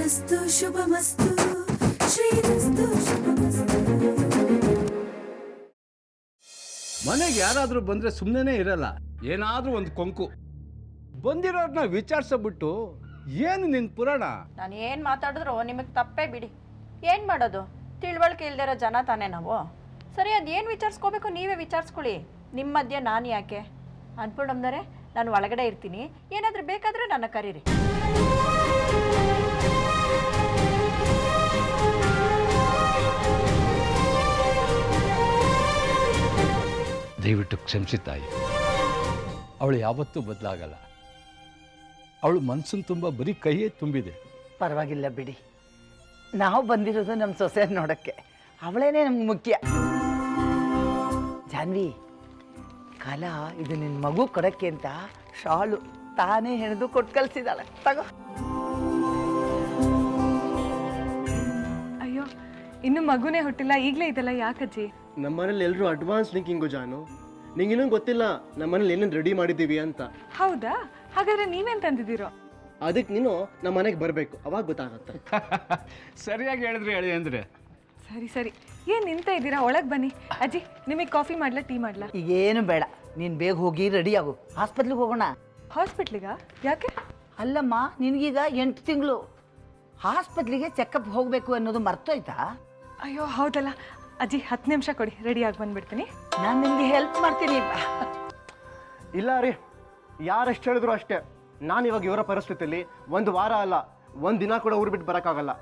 ಶ್ರೀರಸ್ತು ಶುಭಮಸ್ತು ಶ್ರೀರಸ್ತು ಶುಭಮಸ್ತು. ಮನೆಗೆ ಯಾರಾದರೂ ಬಂದರೆ ಸುಮ್ಮನೆ ಇರಲ್ಲ, ಏನಾದರೂ ಒಂದು ಕೊಂಕು. ಬಂದಿರೋರನ್ನ ವಿಚಾರಿಸ್ಬಿಟ್ಟು ಏನು ನಿನ್ನ ಪುರಾಣ? ನಾನು ಏನು ಮಾತಾಡಿದ್ರು ನಿಮಗೆ ತಪ್ಪೇ ಬಿಡಿ. ಏನು ಮಾಡೋದು, ತಿಳುವಳಿಕೆ ಇಲ್ದಿರೋ ಜನ ತಾನೇ ನಾವು. ಸರಿ, ಅದೇನು ವಿಚಾರಿಸ್ಕೋಬೇಕು ನೀವೇ ವಿಚಾರಿಸ್ಕೊಳ್ಳಿ. ನಿಮ್ಮ ಮಧ್ಯೆ ನಾನು ಯಾಕೆ? ಅನ್ಪೂರ್ಣಮ್ನವರೇ, ನಾನು ಒಳಗಡೆ ಇರ್ತೀನಿ, ಏನಾದರೂ ಬೇಕಾದರೆ ನನ್ನ ಕರೀರಿ. ದಯವಿಟ್ಟು ಕ್ಷಮಿಸಿ ತಾಯಿ. ಅವಳು ಯಾವತ್ತೂ ಬದಲಾಗಲ್ಲ. ಅವಳು ಮನಸ್ಸನ್ನು ತುಂಬ ಬರೀ ಕೈಯೇ ತುಂಬಿದೆ. ಪರವಾಗಿಲ್ಲ ಬಿಡಿ, ನಾವು ಬಂದಿರೋದು ನಮ್ಮ ಸೊಸೆ ನೋಡೋಕ್ಕೆ, ಅವಳೇನೇ ನಮ್ಗೆ ಮುಖ್ಯ. ಜಾನ್ವಿ, ಕಲಾ ಇದು ನಿನ್ನ ಮಗು ಕೊಡೋಕ್ಕೆ ಅಂತ ಶಾಲು ತಾನೇ ಹೆಣೆದು ಕೊಟ್ಟು ಕಳಿಸಿದಾಳೆ, ತಗೋ. ಅಯ್ಯೋ, ಇನ್ನು ಮಗುನೇ ಹುಟ್ಟಿಲ್ಲ, ಈಗಲೇ ಇದೆಲ್ಲ ಯಾಕಜ್ಜಿ? ನಮ್ಮ ಮನೇಲಿ ಎಲ್ಲರೂ ಅಡ್ವಾನ್ಸ್ ಥಿಂಕಿಂಗು ಜಾನು. ನಿಂಗೆ ಇನ್ನೂ ಗೊತ್ತಿಲ್ಲ ನಮ್ಮ ಮನೇಲಿ ಏನೇನು ರೆಡಿ ಮಾಡಿದ್ದೀವಿ ಅಂತ. ಹೌದಾ? ಹಾಗಾದ್ರೆ ನೀವೇನ್ ತಂದಿದ್ದೀರೋ? ಅದಕ್ಕೆ ನೀನು ನಮ್ಮ ಮನೆಗೆ ಬರಬೇಕು, ಅವಾಗ ಗೊತ್ತಾಗತ್ತೆ. ಸರಿಯಾಗಿ ಹೇಳಿದ್ರಿ ಹೇಳಿ ಅಂದರೆ. ಸರಿ ಸರಿ, ಏನು ನಿಂತ ಇದ್ದೀರಾ? ಒಳಗೆ ಬನ್ನಿ. ಅಜ್ಜಿ, ನಿಮಗೆ ಕಾಫಿ ಮಾಡ್ಲಾ, ಟೀ ಮಾಡ್ಲಾ? ಈಗೇನು ಬೇಡ, ನೀನು ಬೇಗ ಹೋಗಿ ರೆಡಿ ಆಗು, ಹಾಸ್ಪಿಟ್ಲಿಗೆ ಹೋಗೋಣ. ಹಾಸ್ಪಿಟ್ಲಿಗಾ? ಯಾಕೆ? ಅಲ್ಲಮ್ಮ, ನಿನಗೀಗ 8 ತಿಂಗಳು, ಹಾಸ್ಪಿಟ್ಲಿಗೆ ಚೆಕಪ್ ಹೋಗಬೇಕು ಅನ್ನೋದು ಮರ್ತೋಯ್ತಾ? ಅಯ್ಯೋ ಹೌದಲ್ಲ ಅಜ್ಜಿ, 10 ನಿಮಿಷ ಕೊಡಿ, ರೆಡಿ ಆಗಿ ಬಂದ್ಬಿಡ್ತೀನಿ. ನಾನು ನಿಮಗೆ ಹೆಲ್ಪ್ ಮಾಡ್ತೀನಿ. ಇಲ್ಲ ರೀ, ಯಾರೆಷ್ಟು ಹೇಳಿದ್ರು ಅಷ್ಟೇ. ನಾನು ಇವಾಗ ಇವರ ಪರಿಸ್ಥಿತಿಯಲ್ಲಿ 1 ವಾರ ಅಲ್ಲ, 1 ದಿನ ಕೂಡ ಊರು ಬಿಟ್ಟು ಬರೋಕ್ಕಾಗಲ್ಲ.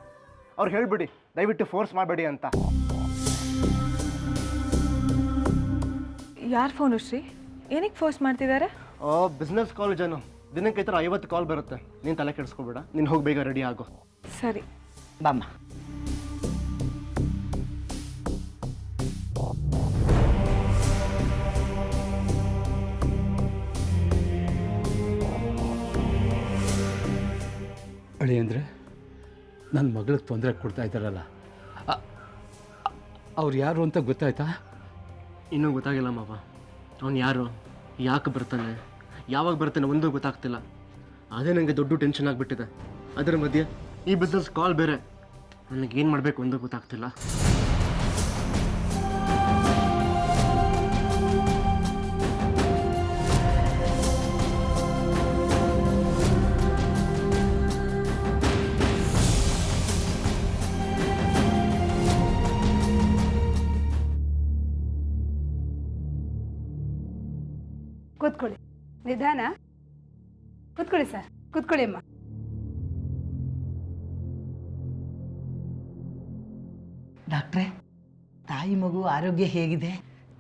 ಅವ್ರು ಹೇಳ್ಬಿಡಿ, ದಯವಿಟ್ಟು ಫೋರ್ಸ್ ಮಾಡಬೇಡಿ ಅಂತ. ಯಾರು ಫೋನು ಶ್ರೀ? ಏನಕ್ಕೆ ಫೋರ್ಸ್ ಮಾಡ್ತಿದ್ದಾರೆ? ಬಿಸ್ನೆಸ್ ಕಾಲೇಜನ್ನು ದಿನಕ್ಕೆ ಈ ಥರ 50 ಕಾಲ್ ಬರುತ್ತೆ. ನೀನು ತಲೆ ಕೆಡಿಸ್ಕೊಬೇಡ, ನೀನು ಹೋಗಿ ಬೇಗ ರೆಡಿ ಆಗು. ಸರಿ ಬಾಮ್ಮ. ಅಳಿ ಅಂದರೆ ನನ್ನ ಮಗಳಿಗೆ ತೊಂದರೆ ಕೊಡ್ತಾ ಇದ್ದಾರಲ್ಲ, ಅವ್ರು ಯಾರು ಅಂತ ಗೊತ್ತಾಯ್ತಾ? ಇನ್ನೂ ಗೊತ್ತಾಗಿಲ್ಲ ಮಾವ. ಅವನು ಯಾರು, ಯಾಕೆ ಬರ್ತಾನೆ, ಯಾವಾಗ ಬರ್ತಾನೆ ಒಂದೂ ಗೊತ್ತಾಗ್ತಿಲ್ಲ. ಅದೇ ನನಗೆ ದೊಡ್ಡ ಟೆನ್ಷನ್ ಆಗಿಬಿಟ್ಟಿದೆ. ಅದರ ಮಧ್ಯೆ ಈ ಬಿಸ್ನೆಸ್ ಕಾಲ್ ಬೇರೆ. ನನಗೇನು ಮಾಡಬೇಕು ಒಂದೂ ಗೊತ್ತಾಗ್ತಿಲ್ಲ. ಕೂತ್ಕೊಳ್ಳಿ, ನಿಧಾನ ಕೂತ್ಕೊಳ್ಳಿ ಸರ್, ಕೂತ್ಕೊಳ್ಳಿ ಅಮ್ಮ. ಡಾಕ್ಟ್ರೇ, ತಾಯಿ ಮಗು ಆರೋಗ್ಯ ಹೇಗಿದೆ?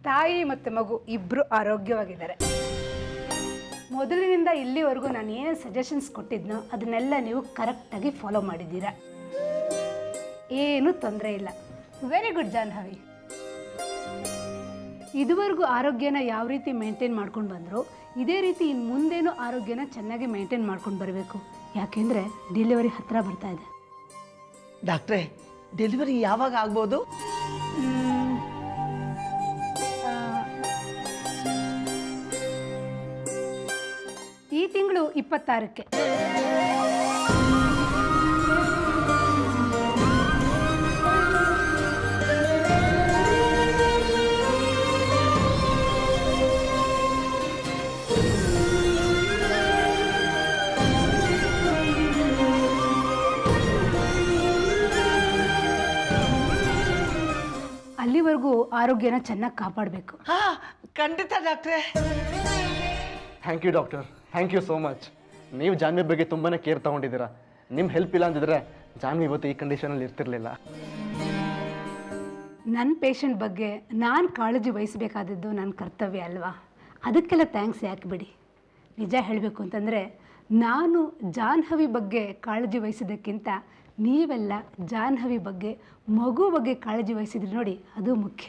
ತಾಯಿ ಮತ್ತು ಮಗು ಇಬ್ಬರು ಆರೋಗ್ಯವಾಗಿದ್ದಾರೆ. ಮೊದಲಿನಿಂದ ಇಲ್ಲಿವರೆಗೂ ನಾನು ಏನು ಸಜೆಷನ್ಸ್ ಕೊಟ್ಟಿದ್ನೋ ಅದನ್ನೆಲ್ಲ ನೀವು ಕರೆಕ್ಟಾಗಿ ಫಾಲೋ ಮಾಡಿದ್ದೀರಾ. ಏನೂ ತೊಂದರೆ ಇಲ್ಲ. Very good Jahnavi. ಇದುವರೆಗೂ ಆರೋಗ್ಯನ ಯಾವ ರೀತಿ ಮೇಂಟೈನ್ ಮಾಡ್ಕೊಂಡು ಬಂದರು, ಇದೇ ರೀತಿ ಇನ್ನು ಮುಂದೇನೂ ಆರೋಗ್ಯನ ಚೆನ್ನಾಗಿ ಮೇಂಟೈನ್ ಮಾಡ್ಕೊಂಡು ಬರಬೇಕು. ಯಾಕೆಂದರೆ ಡೆಲಿವರಿ ಹತ್ತಿರ ಬರ್ತಾ ಇದೆ. ಡಾಕ್ಟ್ರೇ, ಡೆಲಿವರಿ ಯಾವಾಗ ಆಗ್ಬೋದು? ಈ ತಿಂಗಳು 26ಕ್ಕೆ. ಅಲ್ಲಿವರೆಗೂ ಆರೋಗ್ಯನ ಚೆನ್ನಾಗಿ ಕಾಪಾಡಬೇಕು. ಹಾಂ, ಖಂಡಿತ ಡಾಕ್ಟ್ರೇ. Thank you doctor, thank you so much. ನೀವು ಜಾನ್ವಿ ಬಗ್ಗೆ ತುಂಬಾ ಕೇರ್ ತೊಗೊಂಡಿದ್ದೀರಾ. ನಿಮ್ಮ ಹೆಲ್ಪ್ ಇಲ್ಲ ಅಂದಿದ್ರೆ ಜಾನ್ವಿ ಇವತ್ತು ಈ ಕಂಡೀಷನಲ್ಲಿ ಇರ್ತಿರ್ಲಿಲ್ಲ. ನನ್ನ ಪೇಷಂಟ್ ಬಗ್ಗೆ ನಾನು ಕಾಳಜಿ ವಹಿಸಬೇಕಾದದ್ದು ನನ್ನ ಕರ್ತವ್ಯ ಅಲ್ವಾ? ಅದಕ್ಕೆಲ್ಲ ಥ್ಯಾಂಕ್ಸ್ ಯಾಕೆ ಬಿಡಿ. ನಿಜ ಹೇಳಬೇಕು ಅಂತಂದರೆ, ನಾನು ಜಾಹ್ನವಿ ಬಗ್ಗೆ ಕಾಳಜಿ ವಹಿಸಿದ್ದಕ್ಕಿಂತ ನೀವೆಲ್ಲ ಜಾಹ್ನವಿ ಬಗ್ಗೆ, ಮಗು ಬಗ್ಗೆ ಕಾಳಜಿ ವಹಿಸಿದ್ರಿ ನೋಡಿ, ಅದು ಮುಖ್ಯ.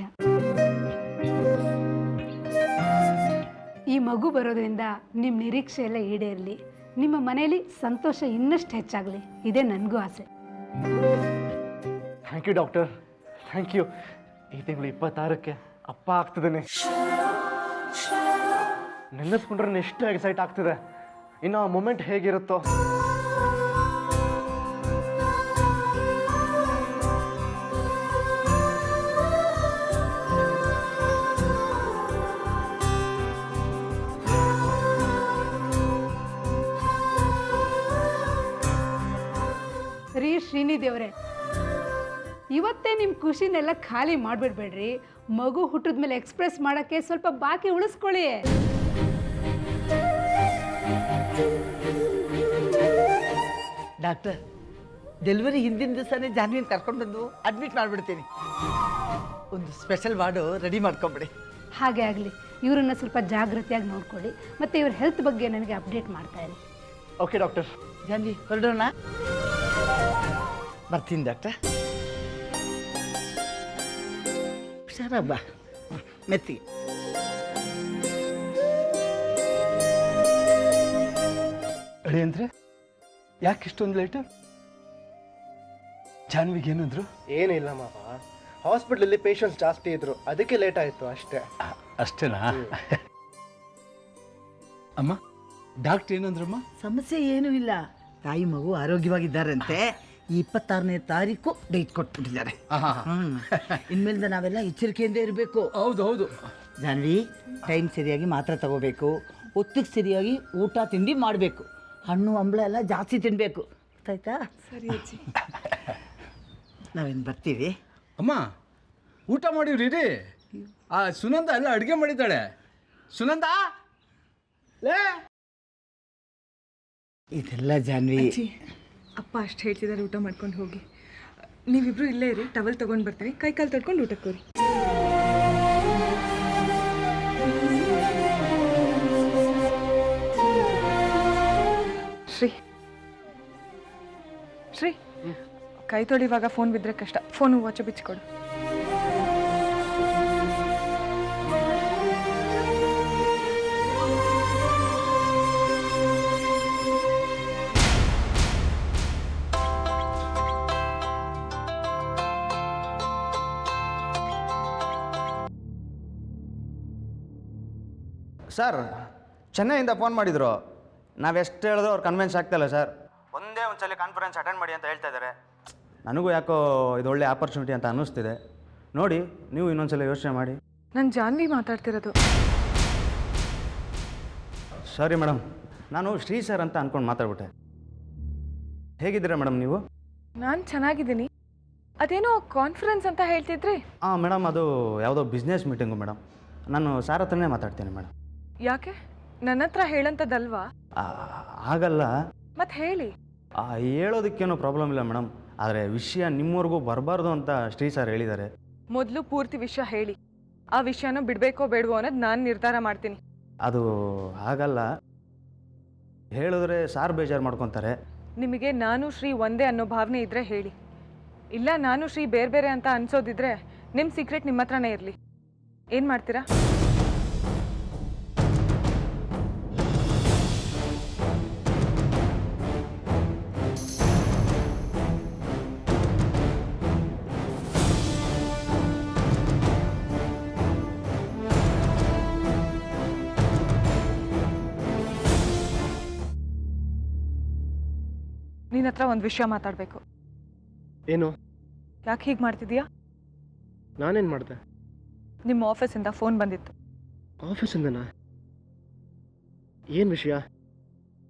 ಈ ಮಗು ಬರೋದ್ರಿಂದ ನಿಮ್ಮ ನಿರೀಕ್ಷೆ ಎಲ್ಲ ಈಡೇರಲಿ, ನಿಮ್ಮ ಮನೆಯಲ್ಲಿ ಸಂತೋಷ ಇನ್ನಷ್ಟು ಹೆಚ್ಚಾಗಲಿ, ಇದೇ ನನಗೂ ಆಸೆ. Thank you doctor, thank you. ಈ ತಿಂಗಳು 26ಕ್ಕೆ ಅಪ್ಪ ಆಗ್ತಿದ್ದೇನೆ. ನೆನೆಸ್ಕೊಂಡ್ರೆ ಎಷ್ಟು ಎಕ್ಸೈಟ್ ಆಗ್ತಿದೆ. ಇನ್ನು ಆ ಮೂಮೆಂಟ್ ಹೇಗಿರುತ್ತೋ. ರೀ ಶ್ರೀನಿದೇವ್ರೆ, ಇವತ್ತೇ ನಿಮ್ಮ ಖುಷಿನೆಲ್ಲ ಖಾಲಿ ಮಾಡಿಬಿಡ್ಬೇಡ್ರಿ. ಮಗು ಹುಟ್ಟಿದ ಮೇಲೆ ಎಕ್ಸ್ಪ್ರೆಸ್ ಮಾಡೋಕ್ಕೆ ಸ್ವಲ್ಪ ಬಾಕಿ ಉಳಿಸ್ಕೊಳ್ಳಿ. ಡಾಕ್ಟರ್, ಡೆಲಿವರಿ ಹಿಂದಿನ ದಿವಸನೇ ಜಾನ್ವಿನ ಕರ್ಕೊಂಡು ಬಂದು ಅಡ್ಮಿಟ್ ಮಾಡಿಬಿಡ್ತೀನಿ. ಒಂದು ಸ್ಪೆಷಲ್ ವಾರ್ಡು ರೆಡಿ ಮಾಡ್ಕೊಂಬಿಡಿ. ಹಾಗೆ ಆಗಲಿ. ಇವರನ್ನು ಸ್ವಲ್ಪ ಜಾಗ್ರತೆಯಾಗಿ ನೋಡ್ಕೊಳ್ಳಿ, ಮತ್ತು ಇವ್ರ ಹೆಲ್ತ್ ಬಗ್ಗೆ ನನಗೆ ಅಪ್ಡೇಟ್ ಮಾಡ್ತಾ ಇರಿ. Okay doctor. ಜಾನ್ವಿ ಹೊರಡೋಣ. ಬರ್ತೀನಿ ಡಾಕ್ಟರ್. ಹುಷಾರಬ್ಬ, ಮೆತ್ತಿಗೆ. ಅಡಿ ಅಂದರೆ ಯಾಕೆ ಇಷ್ಟೊಂದು ಲೇಟು? ಜಾನ್ವಿಗೆ ಏನಂದ್ರು? ಏನಿಲ್ಲ ಮಾವ, ಹಾಸ್ಪಿಟ್ಲಲ್ಲಿ ಪೇಷಂಟ್ಸ್ ಜಾಸ್ತಿ ಇದ್ರು, ಅದಕ್ಕೆ ಲೇಟ್ ಆಯಿತು ಅಷ್ಟೇ. ಅಷ್ಟೇನಾ? ಅಮ್ಮ, ಡಾಕ್ಟ್ರ್ ಏನಂದ್ರಮ್ಮ? ಸಮಸ್ಯೆ ಏನೂ ಇಲ್ಲ. ತಾಯಿ ಮಗು ಆರೋಗ್ಯವಾಗಿದ್ದಾರಂತೆ. ಈ 26ನೇ ತಾರೀಕು ಡೇಟ್ ಕೊಟ್ಬಿಟ್ಟಿದ್ದಾರೆ. ಇನ್ಮೇಲಿಂದ ನಾವೆಲ್ಲ ಎಚ್ಚರಿಕೆಯಿಂದ ಇರಬೇಕು. ಹೌದು ಹೌದು. ಜಾನ್ವಿ, ಟೈಮ್ ಸರಿಯಾಗಿ ಮಾತ್ರೆ ತಗೋಬೇಕು, ಹೊತ್ತಿಗೆ ಸರಿಯಾಗಿ ಊಟ ತಿಂಡಿ ಮಾಡಬೇಕು, ಹಣ್ಣು ಹಂಬಳ ಎಲ್ಲ ಜಾಸ್ತಿ ತಿನ್ನಬೇಕು. ಗೊತ್ತಾಯ್ತಾ? ಸರಿ ಅಜ್ಜಿ. ನಾವೇನು ಬರ್ತೀವಿ. ಅಮ್ಮ, ಊಟ ಮಾಡಿವ್ರಿ ರೀ. ಆ ಸುನಂದ ಎಲ್ಲ ಅಡುಗೆ ಮಾಡಿದ್ದಾಳೆ. ಸುನಂದ ಲೇ. ಇದೆಲ್ಲ ಜಾನ್ವಿ. ಅಜ್ಜಿ, ಅಪ್ಪ ಅಷ್ಟು ಹೇಳ್ತಿದ್ದಾರೆ, ಊಟ ಮಾಡ್ಕೊಂಡು ಹೋಗಿ. ನೀವಿಬ್ರು ಇಲ್ಲೇ ಇರಿ, ಟವಲ್ ತೊಗೊಂಡು ಬರ್ತೀನಿ, ಕೈ ಕಾಲು ತೊಳ್ಕೊಂಡು ಊಟಕ್ಕೆ ಹೋಗಿ. ಶ್ರೀ ಶ್ರೀ, ಕೈ ತೊಳಿವಾಗ ಫೋನ್ ಬಿದ್ದರೆ ಕಷ್ಟ. ಫೋನು ವಾಚ್ ಬಿಚ್ಚಿಕೊಡು. ಸರ್, ಚೆನ್ನೈಯಿಂದ ಫೋನ್ ಮಾಡಿದರು. ನಾವೆಷ್ಟು ಹೇಳಿದ್ರು ಅವ್ರು ಕನ್ವಿನ್ಸ್ ಆಗ್ತಾಯಿಲ್ಲ ಸರ್. ಒಂದೇ ಒಂದು ಸಲ ಕಾನ್ಫರೆನ್ಸ್ ಅಟೆಂಡ್ ಮಾಡಿ ಅಂತ ಹೇಳ್ತಾ ಇದ್ದಾರೆ. ನನಗೂ ಯಾಕೋ ಇದು ಒಳ್ಳೆ ಆಪರ್ಚುನಿಟಿ ಅಂತ ಅನ್ನಿಸ್ತಿದೆ. ನೋಡಿ, ನೀವು ಇನ್ನೊಂದ್ಸಲ ಯೋಚನೆ ಮಾಡಿ. ನಾನು ಜಾನ್ವಿ ಮಾತಾಡ್ತಿರೋದು. ಸಾರಿ ಮೇಡಮ್, ನಾನು ಶ್ರೀ ಸರ್ ಅಂತ ಅಂದ್ಕೊಂಡು ಮಾತಾಡ್ಬಿಟ್ಟೆ. ಹೇಗಿದ್ದೀರಾ ಮೇಡಮ್ ನೀವು? ನಾನು ಚೆನ್ನಾಗಿದ್ದೀನಿ. ಅದೇನೋ ಕಾನ್ಫರೆನ್ಸ್ ಅಂತ ಹೇಳ್ತಿದ್ರಿ. ಹಾಂ ಮೇಡಮ್, ಅದು ಯಾವುದೋ ಬಿಸ್ನೆಸ್ ಮೀಟಿಂಗು ಮೇಡಮ್. ನಾನು ಸಾರ್ ಹತ್ರನೇ ಮಾತಾಡ್ತೀನಿ ಮೇಡಮ್. ಯಾಕೆ? ನನ್ನ ಹತ್ರ ಹೇಳಂಥದ್ದಲ್ವಾ? ಆಗಲ್ಲ. ಮತ್ತೆ ಹೇಳಿ. ಹೇಳೋದಕ್ಕೇನೋ ಪ್ರಾಬ್ಲಮ್ ಇಲ್ಲ ಮೇಡಮ್, ಆದರೆ ವಿಷಯ ನಿಮ್ಮವರೆಗೂ ಬರಬಾರ್ದು ಅಂತ ಶ್ರೀ ಸರ್ ಹೇಳಿದ್ದಾರೆ. ಮೊದಲು ಪೂರ್ತಿ ವಿಷಯ ಹೇಳಿ. ಆ ವಿಷಯನ ಬಿಡಬೇಕೋ ಬೇಡವೋ ಅನ್ನೋದು ನಾನು ನಿರ್ಧಾರ ಮಾಡ್ತೀನಿ. ಅದು ಆಗಲ್ಲ. ಹೇಳಿದ್ರೆ ಸಾರ್ ಬೇಜಾರು ಮಾಡ್ಕೊತಾರೆ. ನಿಮಗೆ ನಾನು ಶ್ರೀ ಒಂದೇ ಅನ್ನೋ ಭಾವನೆ ಇದ್ದರೆ ಹೇಳಿ. ಇಲ್ಲ ನಾನು ಶ್ರೀ ಬೇರೆ ಬೇರೆ ಅಂತ ಅನ್ಸೋದಿದ್ರೆ ನಿಮ್ಮ ಸೀಕ್ರೆಟ್ ನಿಮ್ಮ ಹತ್ರನೇ ಇರಲಿ. ಏನು ಮಾಡ್ತೀರಾ? ನಿನ್ನ ಹತ್ರ ಒಂದು ವಿಷಯ ಮಾತಾಡಬೇಕು. ಏನು? ಯಾಕೆ ಹೀಗೆ ಮಾಡ್ತಿದೀಯಾ? ನಾನೇನು ಮಾಡಿದೆ? ನಿಮ್ಮ ಆಫೀಸಿಂದ ಫೋನ್ ಬಂದಿತ್ತು. ಆಫೀಸಿಂದನಾ? ಏನು ವಿಷಯ?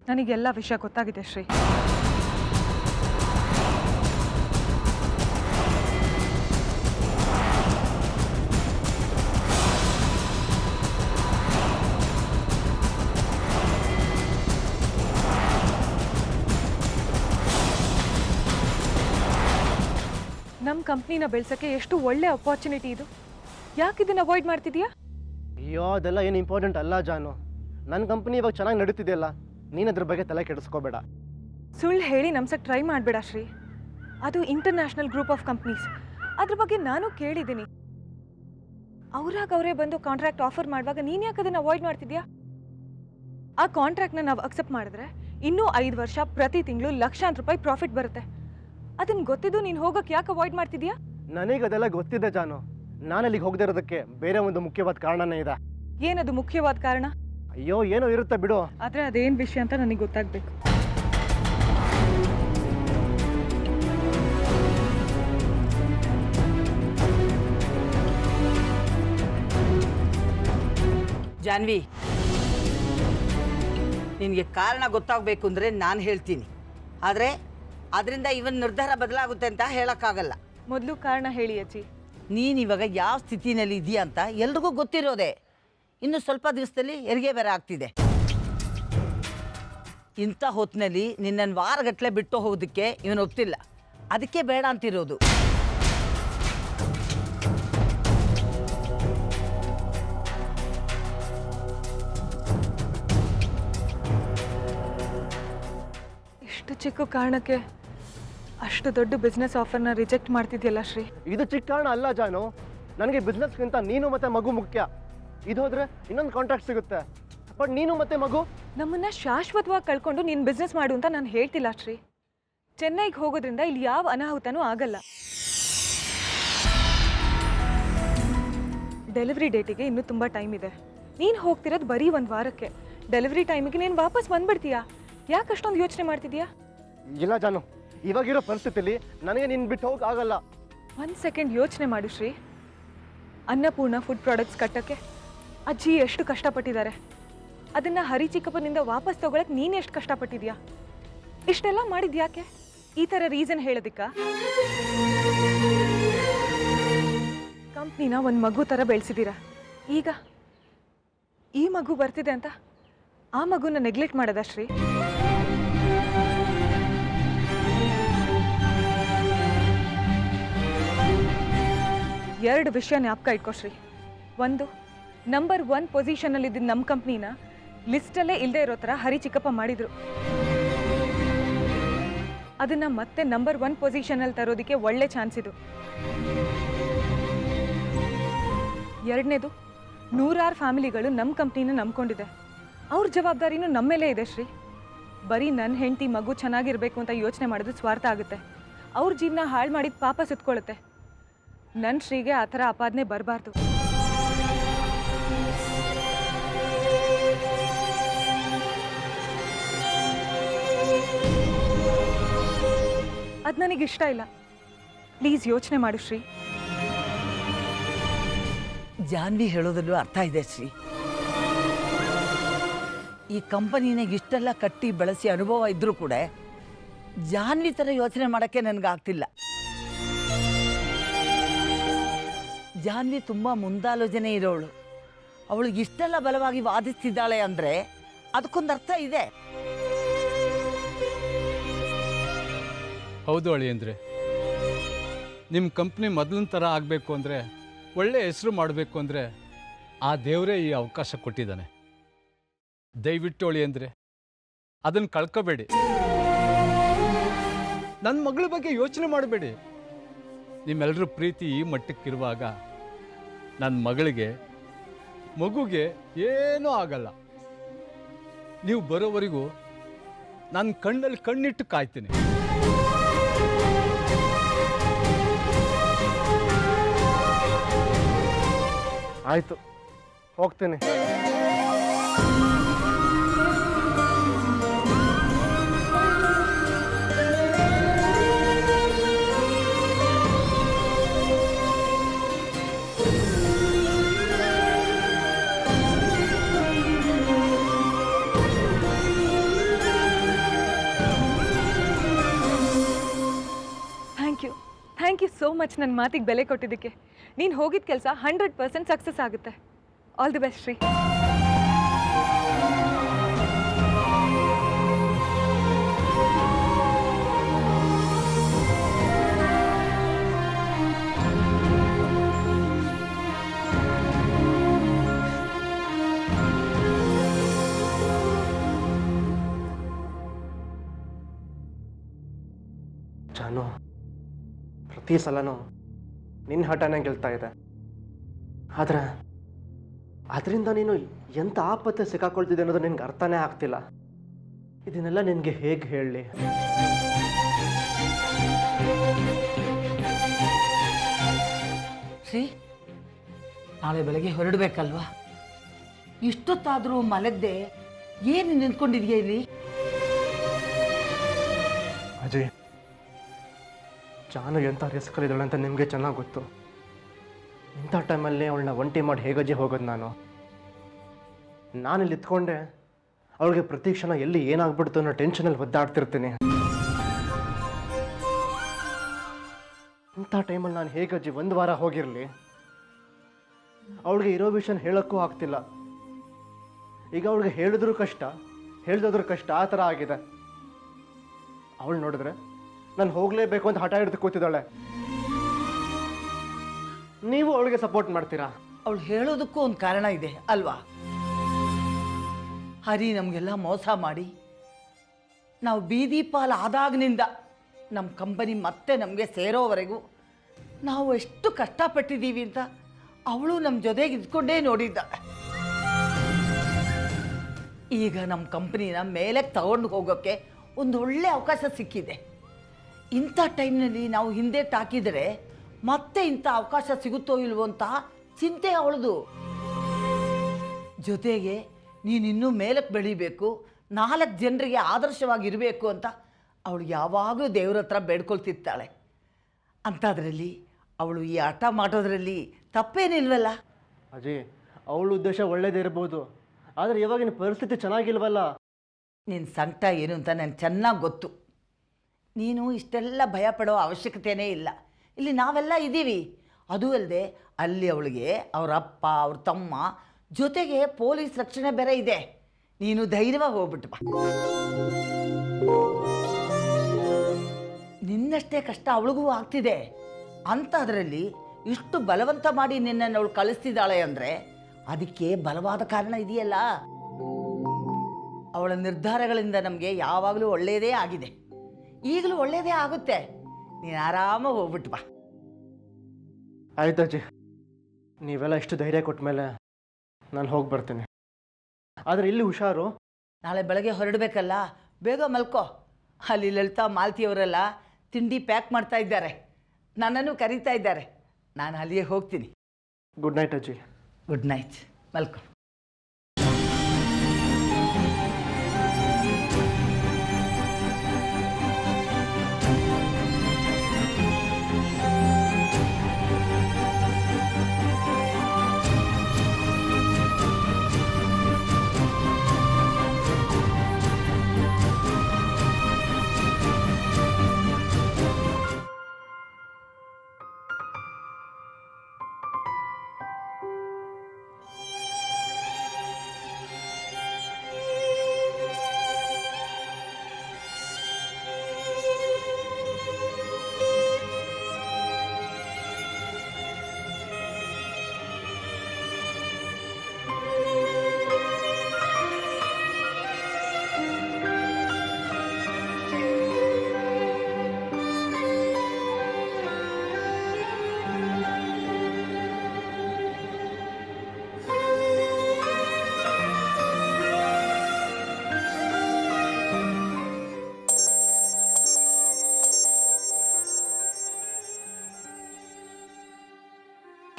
ನನಗೆಲ್ಲ ವಿಷಯ ಗೊತ್ತಾಗಿದೆ ಶ್ರೀ. ನಮ್ಮ ಕಂಪ್ನಿನ ಬೆಳ್ಸೋಕ್ಕೆ ಎಷ್ಟು ಒಳ್ಳೆ ಅಪಾರ್ಚುನಿಟಿ ಇದು. ಯಾಕೆ ಇದನ್ನು ಅವಾಯ್ಡ್ ಮಾಡ್ತಿದೀಯಾ? ಅಯ್ಯೋ, ಅದೆಲ್ಲ ಏನು ಇಂಪಾರ್ಟೆಂಟ್ ಅಲ್ಲ ಜಾನು. ನನ್ನ ಕಂಪ್ನಿ ಇವಾಗ ಚೆನ್ನಾಗಿ ನಡೀತಿದೆಯಲ್ಲ, ನೀನು ಅದ್ರ ಬಗ್ಗೆ ತಲೆ ಕೆಡಿಸ್ಕೋಬೇಡ. ಸುಳ್ಳು ಹೇಳಿ ನಮ್ಸಕ್ಕೆ ಟ್ರೈ ಮಾಡಬೇಡ ಶ್ರೀ. ಅದು ಇಂಟರ್ನ್ಯಾಷನಲ್ ಗ್ರೂಪ್ ಆಫ್ ಕಂಪ್ನೀಸ್. ಅದ್ರ ಬಗ್ಗೆ ನಾನು ಕೇಳಿದ್ದೀನಿ. ಅವರೇ ಬಂದು ಕಾಂಟ್ರಾಕ್ಟ್ ಆಫರ್ ಮಾಡುವಾಗ ನೀನು ಯಾಕೆ ಅದನ್ನು ಅವಾಯ್ಡ್ ಮಾಡ್ತಿದ್ಯಾ? ಆ ಕಾಂಟ್ರಾಕ್ಟ್ನ ನಾವು ಅಕ್ಸೆಪ್ಟ್ ಮಾಡಿದ್ರೆ ಇನ್ನೂ 5 ವರ್ಷ ಪ್ರತಿ ತಿಂಗಳು ಲಕ್ಷಾಂತರ ರೂಪಾಯಿ ಪ್ರಾಫಿಟ್ ಬರುತ್ತೆ. ಅದನ್ನು ಗೊತ್ತಿದ್ದು ನೀನು ಹೋಗೋಕ್ಕೆ ಯಾಕೆ ಅವಾಯ್ಡ್ ಮಾಡ್ತಿದ್ಯಾ? ನನಗೆ ಅದೆಲ್ಲ ಗೊತ್ತಿದೆ ಜಾನು. ನಾನು ಅಲ್ಲಿಗೆ ಹೋಗದೆ ಇರೋದಕ್ಕೆ ಬೇರೆ ಒಂದು ಮುಖ್ಯವಾದ ಕಾರಣನೇ ಇದೆ. ಏನದು ಮುಖ್ಯವಾದ ಕಾರಣ? ಅಯ್ಯೋ, ಏನೋ ಇರುತ್ತೆ ಬಿಡು. ಆದರೆ ಅದೇನು ವಿಷಯ ಅಂತ ನನಗೆ ಗೊತ್ತಾಗಬೇಕು. ಜಾನ್ವಿ, ನಿನಗೆ ಕಾರಣ ಗೊತ್ತಾಗಬೇಕು ಅಂದರೆ ನಾನು ಹೇಳ್ತೀನಿ. ಆದರೆ ಅದರಿಂದ ಇವನ್ ನಿರ್ಧಾರ ಬದಲಾಗುತ್ತೆ ಅಂತ ಹೇಳೋಕ್ಕಾಗಲ್ಲ. ಮೊದಲು ಕಾರಣ ಹೇಳಿ ಅಜ್ಜಿ. ನೀನು ಇವಾಗ ಯಾವ ಸ್ಥಿತಿನಲ್ಲಿ ಇದೆಯಾ ಅಂತ ಎಲ್ರಿಗೂ ಗೊತ್ತಿರೋದೆ. ಇನ್ನು ಸ್ವಲ್ಪ ದಿವಸದಲ್ಲಿ ಹೆರಿಗೆ ಬೇರೆ ಆಗ್ತಿದೆ. ಇಂಥ ಹೊತ್ತಿನಲ್ಲಿ ನಿನ್ನನ್ನು ವಾರಗಟ್ಟಲೆ ಬಿಟ್ಟು ಹೋಗೋದಕ್ಕೆ ಇವನು ಒಪ್ತಿಲ್ಲ. ಅದಕ್ಕೆ ಬೇಡ ಅಂತಿರೋದು. ಇಷ್ಟು ಚಿಕ್ಕ ಕಾರಣಕ್ಕೆ ಅಷ್ಟು ದೊಡ್ಡ ಬಿಸ್ನೆಸ್ ಆಫರ್ನ ರಿಜೆಕ್ಟ್ ಮಾಡ್ತಿದ್ಯಲ್ಲ ಶ್ರೀ. ಇದು ಚಿಕ್ಕ ಕಾರಣ ಅಲ್ಲ ಜಾನು. ನನಗೆ ಬಿಸ್ನೆಸ್ಗಿಂತ ನೀನು ಮತ್ತೆ ಮಗು ಮುಖ್ಯ. ಇದು ಹೋದ್ರೆ ಇನ್ನೊಂದು ಕಾಂಟ್ರಾಕ್ಟ್ ಸಿಗುತ್ತೆ. ಬಟ್ ನೀನು ಮತ್ತೆ ಮಗು ನಮ್ಮನ್ನ ಶಾಶ್ವತವಾಗಿ ಕಳ್ಕೊಂಡು ನೀನು ಬಿಸ್ನೆಸ್ ಮಾಡು ಅಂತ ನಾನು ಹೇಳ್ತಿಲ್ಲ ಶ್ರೀ. ಚೆನ್ನೈಗೆ ಹೋಗೋದ್ರಿಂದ ಇಲ್ಲಿ ಯಾವ ಅನಾಹುತನೂ ಆಗಲ್ಲ. ಡೆಲಿವರಿ ಡೇಟಿಗೆ ಇನ್ನೂ ತುಂಬ ಟೈಮ್ ಇದೆ. ನೀನು ಹೋಗ್ತಿರೋದು ಬರೀ 1 ವಾರಕ್ಕೆ. ಡೆಲಿವರಿ ಟೈಮಿಗೆ ನೀನು ವಾಪಸ್ ಬಂದ್ಬಿಡ್ತೀಯಾ? ಯಾಕೆ ಅಷ್ಟೊಂದು ಯೋಚನೆ ಮಾಡ್ತಿದ್ಯಾ? ಇಲ್ಲ ಜಾನು, ಇವಾಗಿರೋ ಪರಿಸ್ಥಿತಿಲಿ ನನಗೆ ನಿನ್ನ ಬಿಟ್ಟು ಹೋಗಿ ಆಗಲ್ಲ. 1 ಸೆಕೆಂಡ್ ಯೋಚನೆ ಮಾಡು ಶ್ರೀ. ಅನ್ನಪೂರ್ಣ ಫುಡ್ ಪ್ರಾಡಕ್ಟ್ಸ್ ಕಟ್ಟಕ್ಕೆ ಅಜ್ಜಿ ಎಷ್ಟು ಕಷ್ಟಪಟ್ಟಿದ್ದಾರೆ. ಅದನ್ನು ಹರಿ ಚಿಕ್ಕಪ್ಪನಿಂದ ವಾಪಸ್ ತಗೊಳಕ್ಕೆ ನೀನು ಎಷ್ಟು ಕಷ್ಟಪಟ್ಟಿದ್ಯಾ? ಇಷ್ಟೆಲ್ಲ ಮಾಡಿದ್ಯಾಕೆ? ಈ ಥರ ರೀಸನ್ ಹೇಳೋದಿಕ್ಕ? ಕಂಪ್ನಿನ ಒಂದು ಮಗು ಥರ ಬೆಳೆಸಿದ್ದೀರಾ. ಈಗ ಈ ಮಗು ಬರ್ತಿದೆ ಅಂತ ಆ ಮಗುನ ನೆಗ್ಲೆಕ್ಟ್ ಮಾಡೋದಾ ಶ್ರೀ? ಎರಡು ವಿಷಯ ಜ್ಞಾಪಕ ಇಟ್ಕೋ ಶ್ರೀ. ಒಂದು, ನಂಬರ್ 1 ಪೊಸಿಷನಲ್ಲಿದ್ದ ನಮ್ಮ ಕಂಪ್ನಿನ ಲಿಸ್ಟಲ್ಲೇ ಇಲ್ಲದೆ ಇರೋ ಥರ ಹರಿ ಚಿಕ್ಕಪ್ಪ ಮಾಡಿದರು. ಅದನ್ನು ಮತ್ತೆ ನಂಬರ್ 1 ಪೊಸಿಷನಲ್ಲಿ ತರೋದಕ್ಕೆ ಒಳ್ಳೆ ಚಾನ್ಸ್ ಇದು. ಎರಡನೇದು, 100 ಫ್ಯಾಮಿಲಿಗಳು ನಮ್ಮ ಕಂಪ್ನಿನ ನಂಬ್ಕೊಂಡಿದೆ. ಅವ್ರ ಜವಾಬ್ದಾರಿನೂ ನಮ್ಮ ಮೇಲೆ ಇದೆ ಶ್ರೀ. ಬರೀ ನನ್ನ ಹೆಂಡತಿ ಮಗು ಚೆನ್ನಾಗಿರಬೇಕು ಅಂತ ಯೋಚನೆ ಮಾಡೋದು ಸ್ವಾರ್ಥ ಆಗುತ್ತೆ. ಅವ್ರ ಜೀವನ ಹಾಳು ಮಾಡಿದ ಪಾಪ ಸುತ್ಕೊಳ್ಳುತ್ತೆ. ನನ್ನ ಶ್ರೀಗೆ ಆ ಥರ ಆಪಾದನೆ ಬರಬಾರ್ದು. ಅದು ನನಗಿಷ್ಟ ಇಲ್ಲ. ಪ್ಲೀಸ್ ಯೋಚನೆ ಮಾಡು ಶ್ರೀ. ಜಾನ್ವಿ ಹೇಳೋದ್ರಲ್ಲೂ ಅರ್ಥ ಇದೆ ಶ್ರೀ. ಈ ಕಂಪನಿನಾಗ ಇಷ್ಟೆಲ್ಲ ಕಟ್ಟಿ ಬೆಳೆಸಿ ಅನುಭವ ಇದ್ರೂ ಕೂಡ ಜಾನ್ವಿ ಥರ ಯೋಚನೆ ಮಾಡೋಕ್ಕೆ ನನಗಾಗ್ತಿಲ್ಲ. ಜಾನ್ವಿ ತುಂಬ ಮುಂದಾಲೋಚನೆ ಇರೋಳು. ಅವಳಿಗೆ ಇಷ್ಟೆಲ್ಲ ಬಲವಾಗಿ ವಾದಿಸ್ತಿದ್ದಾಳೆ ಅಂದರೆ ಅದಕ್ಕೊಂದು ಅರ್ಥ ಇದೆ. ಹೌದು ಅಳಿಯಂದ್ರೆ, ನಿಮ್ಮ ಕಂಪ್ನಿ ಮೊದಲಿನ ಥರ ಆಗಬೇಕು ಅಂದರೆ, ಒಳ್ಳೆ ಹೆಸರು ಮಾಡಬೇಕು ಅಂದರೆ ಆ ದೇವರೇ ಈ ಅವಕಾಶ ಕೊಟ್ಟಿದ್ದಾನೆ. ದಯವಿಟ್ಟು ಅಳಿಯಂದ್ರೆ ಅದನ್ನು ಕಳ್ಕೋಬೇಡಿ. ನನ್ನ ಮಗಳ ಬಗ್ಗೆ ಯೋಚನೆ ಮಾಡಬೇಡಿ. ನಿಮ್ಮೆಲ್ಲರ ಪ್ರೀತಿ ಈ ಮಟ್ಟಕ್ಕಿರುವಾಗ ನನ್ನ ಮಗಳಿಗೆ ಮಗುಗೆ ಏನೂ ಆಗಲ್ಲ. ನೀವು ಬರೋವರೆಗೂ ನನ್ನ ಕಣ್ಣಲ್ಲಿ ಕಣ್ಣಿಟ್ಟು ಕಾಯ್ತೀನಿ. ಆಯಿತು, ಹೋಗ್ತೇನೆ. ಥ್ಯಾಂಕ್ ಯು ಸೋ ಮಚ್ ನನ್ನ ಮಾತಿಗೆ ಬೆಲೆ ಕೊಟ್ಟಿದ್ದಕ್ಕೆ. ನೀನು ಹೋಗಿದ್ದ ಕೆಲಸ 100% ಸಕ್ಸಸ್ ಆಗುತ್ತೆ. All the best Shri. ಜಾನು, ಪ್ರತಿ ಸಲನೂ ನಿನ್ನ ಹಠನೇ ಗೆಲ್ತಾ ಇದೆ. ಆದರೆ ಅದರಿಂದ ನೀನು ಎಂಥ ಆಪತ್ತೆ ಸಿಕ್ಕಾಕೊಳ್ತಿದೆ ಅನ್ನೋದು ನಿನ್ಗೆ ಅರ್ಥನೇ ಆಗ್ತಿಲ್ಲ. ಇದನ್ನೆಲ್ಲ ನಿನಗೆ ಹೇಗೆ ಹೇಳಲಿ? ಶ್ರೀ, ನಾಳೆ ಬೆಳಗ್ಗೆ ಹೊರಡಬೇಕಲ್ವಾ? ಇಷ್ಟೊತ್ತಾದರೂ ಮಲಗದೆ ಏನು ನಿಂತ್ಕೊಂಡಿದೆಯಾ ಇಲ್ಲಿ? ಅಜಯ್, ಜಾನು ಎಂಥ ರಿಸ್ಕಲ್ಲಿದ್ದಾಳೆ ಅಂತ ನಿಮಗೆ ಚೆನ್ನಾಗಿ ಗೊತ್ತು. ಇಂಥ ಟೈಮಲ್ಲಿ ಅವಳನ್ನ ಒಂಟಿ ಮಾಡಿ ಹೇಗಜ್ಜಿ ಹೋಗೋದು ನಾನಿಲ್ಲಿ ಇತ್ಕೊಂಡೆ ಅವಳಿಗೆ ಪ್ರತಿ ಕ್ಷಣ ಎಲ್ಲಿ ಏನಾಗ್ಬಿಡ್ತು ಅನ್ನೋ ಟೆನ್ಷನಲ್ಲಿ ಒದ್ದಾಡ್ತಿರ್ತೀನಿ. ಇಂಥ ಟೈಮಲ್ಲಿ ನಾನು ಹೇಗಜ್ಜಿ ಒಂದು ವಾರ ಹೋಗಿರಲಿ? ಅವಳಿಗೆ ಇರೋ ವಿಷಯನ ಹೇಳೋಕ್ಕೂ ಆಗ್ತಿಲ್ಲ. ಈಗ ಅವಳಿಗೆ ಹೇಳಿದ್ರು ಕಷ್ಟ, ಹೇಳ್ದೋದ್ರೂ ಕಷ್ಟ, ಆ ಥರ ಆಗಿದೆ. ಅವಳು ನೋಡಿದ್ರೆ ನಾನು ಹೋಗಲೇಬೇಕು ಅಂತ ಹಠ ಹಿಡಿದು ಕೂತಿದ್ದಾಳೆ. ನೀವು ಅವಳಿಗೆ ಸಪೋರ್ಟ್ ಮಾಡ್ತೀರಾ? ಅವಳು ಹೇಳೋದಕ್ಕೂ ಒಂದು ಕಾರಣ ಇದೆ ಅಲ್ವಾ? ಹರಿ ನಮಗೆಲ್ಲ ಮೋಸ ಮಾಡಿ ನಾವು ಬೀದಿ ಪಾಲು ಆದಾಗಿನಿಂದ ನಮ್ಮ ಕಂಪನಿ ಮತ್ತೆ ನಮಗೆ ಸೇರೋವರೆಗೂ ನಾವು ಎಷ್ಟು ಕಷ್ಟಪಟ್ಟಿದ್ದೀವಿ ಅಂತ ಅವಳು ನಮ್ಮ ಜೊತೆಗೆ ಇದ್ಕೊಂಡೇ ನೋಡಿದ್ದಾಳೆ. ಈಗ ನಮ್ಮ ಕಂಪ್ನಿನ ಮೇಲೆ ತಗೊಂಡು ಹೋಗೋಕ್ಕೆ ಒಂದು ಒಳ್ಳೆ ಅವಕಾಶ ಸಿಕ್ಕಿದೆ. ಇಂಥ ಟೈಮ್ನಲ್ಲಿ ನಾವು ಹಿಂದೆ ತಾಕಿದರೆ ಮತ್ತೆ ಇಂಥ ಅವಕಾಶ ಸಿಗುತ್ತೋ ಇಲ್ವೋ ಅಂತ ಚಿಂತೆ ಅವಳದು. ಜೊತೆಗೆ ನೀನಿನ್ನೂ ಮೇಲಕ್ಕೆ ಬೆಳಿಬೇಕು, 4 ಜನರಿಗೆ ಆದರ್ಶವಾಗಿರಬೇಕು ಅಂತ ಅವಳು ಯಾವಾಗಲೂ ದೇವ್ರ ಹತ್ರ ಬೇಡ್ಕೊಳ್ತಿರ್ತಾಳೆ. ಅಂಥದ್ರಲ್ಲಿ ಅವಳು ಈ ಹಠ ಮಾಡೋದ್ರಲ್ಲಿ ತಪ್ಪೇನಿಲ್ವಲ್ಲ? ಅಜಯ್, ಅವಳ ಉದ್ದೇಶ ಒಳ್ಳೇದೇ ಇರ್ಬೋದು, ಆದರೆ ಇವಾಗಿನ ಪರಿಸ್ಥಿತಿ ಚೆನ್ನಾಗಿಲ್ವಲ್ಲ. ನಿನ್ನ ಸಂಕಟ ಏನು ಅಂತ ನನಗೆ ಚೆನ್ನಾಗಿ ಗೊತ್ತು. ನೀನು ಇಷ್ಟೆಲ್ಲ ಭಯಪಡೋ ಅವಶ್ಯಕತೆಯೇ ಇಲ್ಲ. ಇಲ್ಲಿ ನಾವೆಲ್ಲ ಇದ್ದೀವಿ. ಅದೂ ಅಲ್ಲದೆ ಅಲ್ಲಿ ಅವಳಿಗೆ ಅವರ ಅಪ್ಪ, ಅವ್ರ ತಮ್ಮ, ಜೊತೆಗೆ ಪೊಲೀಸ್ ರಕ್ಷಣೆ ಬೇರೆ ಇದೆ. ನೀನು ಧೈರ್ಯವಾಗಿ ಹೋಗ್ಬಿಟ್ಟು ಬಾ. ನಿನ್ನಷ್ಟೇ ಕಷ್ಟ ಅವಳಿಗೂ ಆಗ್ತಿದೆ. ಅಂಥದ್ರಲ್ಲಿ ಇಷ್ಟು ಬಲವಂತ ಮಾಡಿ ನಿನ್ನನ್ನು ಅವಳು ಕಳಿಸ್ತಿದ್ದಾಳೆ ಅಂದರೆ ಅದಕ್ಕೆ ಬಲವಾದ ಕಾರಣ ಇದೆಯಲ್ಲ. ಅವಳ ನಿರ್ಧಾರಗಳಿಂದ ನಮಗೆ ಯಾವಾಗಲೂ ಒಳ್ಳೆಯದೇ ಆಗಿದೆ, ಈಗಲೂ ಒಳ್ಳೆಯದೇ ಆಗುತ್ತೆ. ನೀನು ಆರಾಮಾಗಿ ಹೋಗ್ಬಿಟ್ಟು ಬಾ. ಆಯ್ತಜ್ಜಿ, ನೀವೆಲ್ಲ ಇಷ್ಟು ಧೈರ್ಯ ಕೊಟ್ಟ ಮೇಲೆ ನಾನು ಹೋಗಿ ಬರ್ತೀನಿ. ಆದರೆ ಇಲ್ಲಿ ಹುಷಾರು. ನಾಳೆ ಬೆಳಗ್ಗೆ ಹೊರಡಬೇಕಲ್ಲ, ಬೇಗ ಮಲ್ಕೋ. ಅಲ್ಲಿ ಲಲಿತಾ, ಮಾಲತಿಯವರೆಲ್ಲ ತಿಂಡಿ ಪ್ಯಾಕ್ ಮಾಡ್ತಾ ಇದ್ದಾರೆ, ನನ್ನನ್ನು ಕರೀತಾ ಇದ್ದಾರೆ. ನಾನು ಅಲ್ಲಿಗೆ ಹೋಗ್ತೀನಿ. ಗುಡ್ ನೈಟ್ ಅಜ್ಜಿ. ಗುಡ್ ನೈಟ್, ಮಲ್ಕೋ.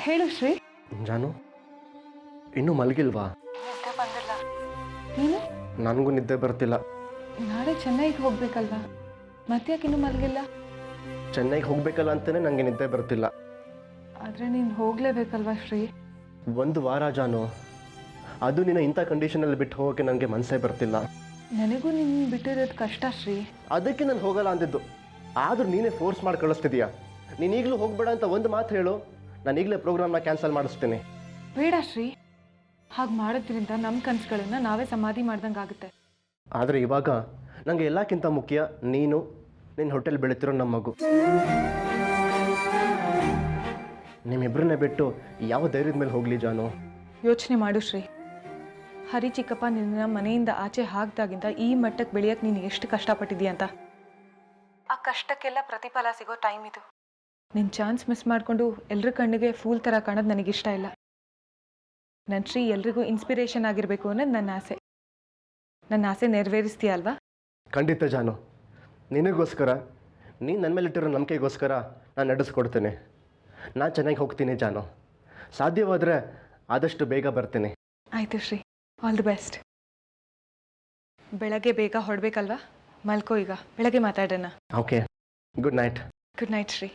ಹೇಳು ಶ್ರೀ. ಜಾನು, ಇನ್ನೂ ಮಲಗಿಲ್ವಾ? ನಿದ್ದೆ ಬಂದಿಲ್ಲ. ನೀನು? ನನಗೂ ನಿದ್ದೆ ಬರ್ತಿಲ್ಲ. ನಾಳೆ ಚೆನ್ನೈಗೆ ಹೋಗ್ಬೇಕಲ್ವಾ, ಮತ್ತೆ ಯಾಕೆ ಇನ್ನೂ ಮಲಗಿಲ್ಲ? ಚೆನ್ನೈಗೆ ಹೋಗ್ಬೇಕಲ್ಲ ಅಂತಲೇ ನನಗೆ ನಿದ್ದೆ ಬರ್ತಿಲ್ಲ. ಆದರೆ ನೀನು ಹೋಗಲೇಬೇಕಲ್ವಾ ಶ್ರೀ? 1 ವಾರ ಜಾನು, ಅದು ನಿನ್ನ ಇಂಥ ಕಂಡೀಷನಲ್ಲಿ ಬಿಟ್ಟು ಹೋಗೋಕ್ಕೆ ನನಗೆ ಮನಸ್ಸೇ ಬರ್ತಿಲ್ಲ. ನನಗೂ ನಿನ್ನ ಬಿಟ್ಟಿರೋದು ಕಷ್ಟ ಶ್ರೀ. ಅದಕ್ಕೆ ನಾನು ಹೋಗಲ್ಲ ಅಂದಿದ್ದು, ಆದರೂ ನೀನೇ ಫೋರ್ಸ್ ಮಾಡಿ ಕಳಿಸ್ತಿದೀಯಾ. ನೀನು ಈಗಲೂ ಹೋಗಬೇಡ ಅಂತ ಒಂದು ಮಾತು ಹೇಳು, ನಾನು ಈಗಲೇ ಪ್ರೋಗ್ರಾಮ್ನ ಕ್ಯಾನ್ಸಲ್ ಮಾಡಿಸ್ತೀನಿ. ಬೇಡ ಶ್ರೀ, ಹಾಗೆ ಮಾಡೋದ್ರಿಂದ ನಮ್ಮ ಕನಸುಗಳನ್ನು ನಾವೇ ಸಮಾಧಿ ಮಾಡ್ದಂಗೆ ಆಗುತ್ತೆ. ಆದರೆ ಇವಾಗ ನನಗೆ ಎಲ್ಲಕ್ಕಿಂತ ಮುಖ್ಯ ನೀನು, ನಿನ್ನ ಹೋಟೆಲ್ ಬೆಳೀತಿರೋ ನಮ್ಮ ಮಗು. ನಿಮ್ಮಿಬ್ಬರನ್ನೇ ಬಿಟ್ಟು ಯಾವ ಧೈರ್ಯದ ಮೇಲೆ ಹೋಗಲಿ ಜಾನು? ಯೋಚನೆ ಮಾಡು ಶ್ರೀ. ಹರಿ ಚಿಕ್ಕಪ್ಪ ನಿನ್ನ ಮನೆಯಿಂದ ಆಚೆ ಹಾಕ್ದಾಗಿಂದ ಈ ಮಟ್ಟಕ್ಕೆ ಬೆಳೆಯಕ್ಕೆ ನೀನು ಎಷ್ಟು ಕಷ್ಟಪಟ್ಟಿದ್ದೀಯ ಅಂತ. ಆ ಕಷ್ಟಕ್ಕೆಲ್ಲ ಪ್ರತಿಫಲ ಸಿಗೋ ಟೈಮ್ ಇದು. ನಿನ್ನ ಚಾನ್ಸ್ ಮಿಸ್ ಮಾಡಿಕೊಂಡು ಎಲ್ರ ಕಣ್ಣಿಗೆ ಫೂಲ್ ಥರ ಕಾಣೋದು ನನಗಿಷ್ಟ ಇಲ್ಲ. ನನ್ನ ಶ್ರೀ ಎಲ್ರಿಗೂ ಇನ್ಸ್ಪಿರೇಷನ್ ಆಗಿರಬೇಕು ಅನ್ನೋದು ನನ್ನ ಆಸೆ. ನನ್ನ ಆಸೆ ನೆರವೇರಿಸ್ತೀಯ ಅಲ್ವಾ? ಖಂಡಿತ ಜಾನು, ನಿನಗೋಸ್ಕರ, ನೀನು ನನ್ನ ಮೇಲಿಟ್ಟಿರೋ ನಂಬಿಕೆಗೋಸ್ಕರ ನಾನು ನಡೆಸ್ಕೊಡ್ತೀನಿ. ನಾನು ಚೆನ್ನಾಗಿ ಹೋಗ್ತೀನಿ ಜಾನು. ಸಾಧ್ಯವಾದರೆ ಆದಷ್ಟು ಬೇಗ ಬರ್ತೀನಿ. ಆಯಿತು ಶ್ರೀ, ಆಲ್ ದಿ ಬೆಸ್ಟ್. ಬೆಳಗ್ಗೆ ಬೇಗ ಹೊರಡ್ಬೇಕಲ್ವಾ? ಮಲ್ಕೋ ಈಗ, ಬೆಳಗ್ಗೆ ಮಾತಾಡೋಣ. Okay, good night. Good night Shri.